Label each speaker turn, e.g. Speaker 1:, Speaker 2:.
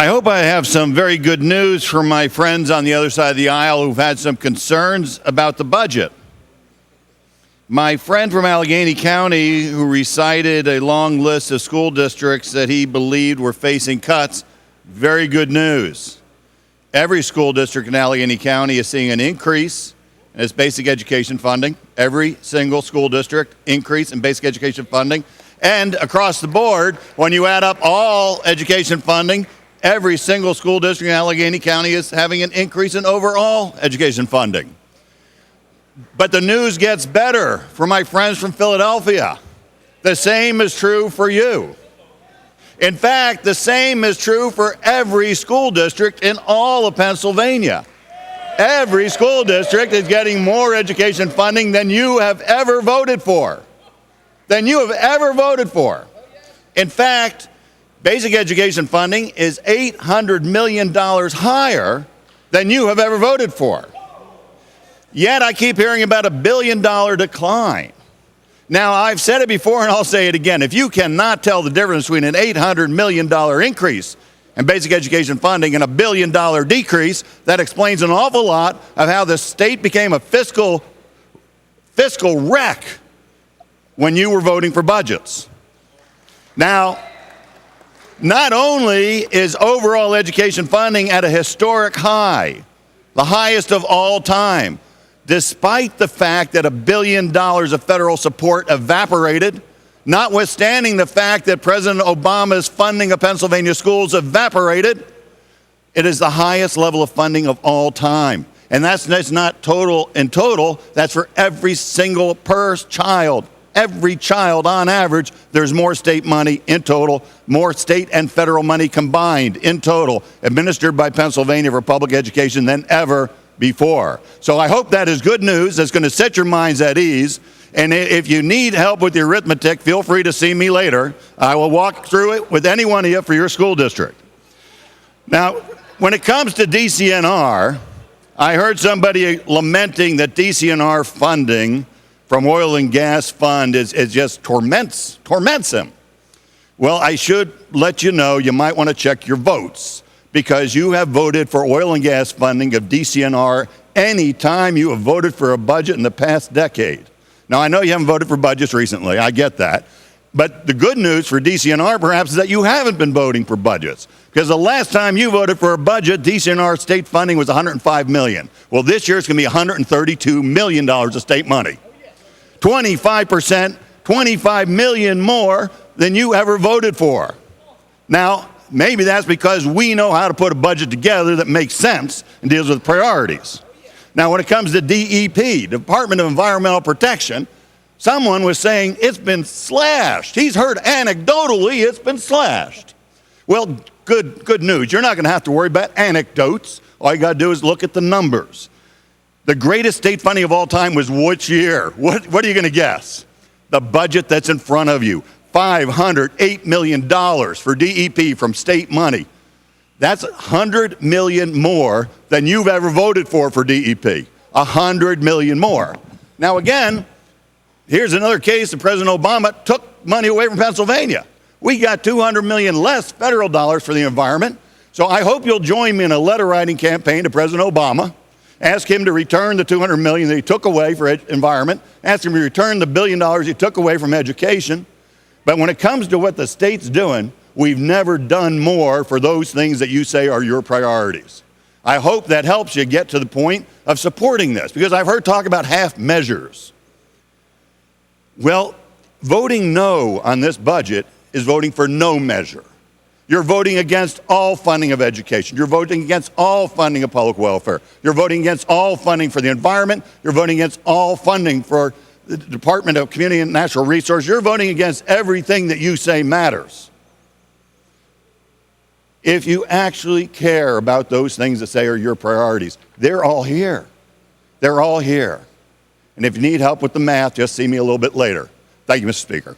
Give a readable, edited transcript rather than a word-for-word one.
Speaker 1: I hope I have some very good news for my friends on the other side of the aisle who've had some concerns about the budget. My friend from Allegheny County, who recited a long list of school districts that he believed were facing cuts, very good news. Every school district in Allegheny County is seeing an increase in its basic education funding. Every single school district increase in basic education funding. And across the board, when you add up all education funding, every single school district in Allegheny County is having an increase in overall education funding. But the news gets better for my friends from Philadelphia. The same is true for you. In fact, the same is true for every school district in all of Pennsylvania. Every school district is getting more education funding than you have ever voted for. In fact, basic education funding is $800 million higher than you have ever voted for. Yet I keep hearing about $1 billion decline. Now, I've said it before and I'll say it again. If you cannot tell the difference between an $800 million increase in basic education funding and $1 billion decrease, that explains an awful lot of how the state became a fiscal wreck when you were voting for budgets. Now, not only is overall education funding at a historic high, the highest of all time, despite the fact that $1 billion of federal support evaporated, notwithstanding the fact that President Obama's funding of Pennsylvania schools evaporated, it is the highest level of funding of all time. And that's not total in total, that's for every single child. Every child, on average, there's more state money in total, more state and federal money combined in total, administered by Pennsylvania for public education than ever before. So I hope that is good news. That's going to set your minds at ease. And if you need help with the arithmetic, feel free to see me later. I will walk through it with any one of you for your school district. Now, when it comes to DCNR, I heard somebody lamenting that DCNR funding from oil and gas fund is just torments him. Well, I should let you know you might want to check your votes, because you have voted for oil and gas funding of DCNR any time you have voted for a budget in the past decade. Now, I know you haven't voted for budgets recently. I get that. But the good news for DCNR, perhaps, is that you haven't been voting for budgets. Because the last time you voted for a budget, DCNR state funding was $105 million. Well, this year it's going to be $132 million of state money. 25%, $25 million more than you ever voted for. Now, maybe that's because we know how to put a budget together that makes sense and deals with priorities. Now, when it comes to DEP, Department of Environmental Protection, someone was saying it's been slashed. He's heard anecdotally it's been slashed. Well, good news. You're not going to have to worry about anecdotes. All you got to do is look at the numbers. The greatest state funding of all time was which year? What are you going to guess? The budget that's in front of you. $508 million for DEP from state money. That's $100 million more than you've ever voted for DEP. $100 million more. Now again, here's another case that President Obama took money away from Pennsylvania. We got $200 million less federal dollars for the environment. So I hope you'll join me in a letter writing campaign to President Obama. Ask him to return the $200 million that he took away for environment. Ask him to return the $1 billion he took away from education. But when it comes to what the state's doing, we've never done more for those things that you say are your priorities. I hope that helps you get to the point of supporting this, because I've heard talk about half measures. Well, voting no on this budget is voting for no measure. You're voting against all funding of education. You're voting against all funding of public welfare. You're voting against all funding for the environment. You're voting against all funding for the Department of Community and Natural Resources. You're voting against everything that you say matters. If you actually care about those things that say are your priorities, they're all here. They're all here. And if you need help with the math, just see me a little bit later. Thank you, Mr. Speaker.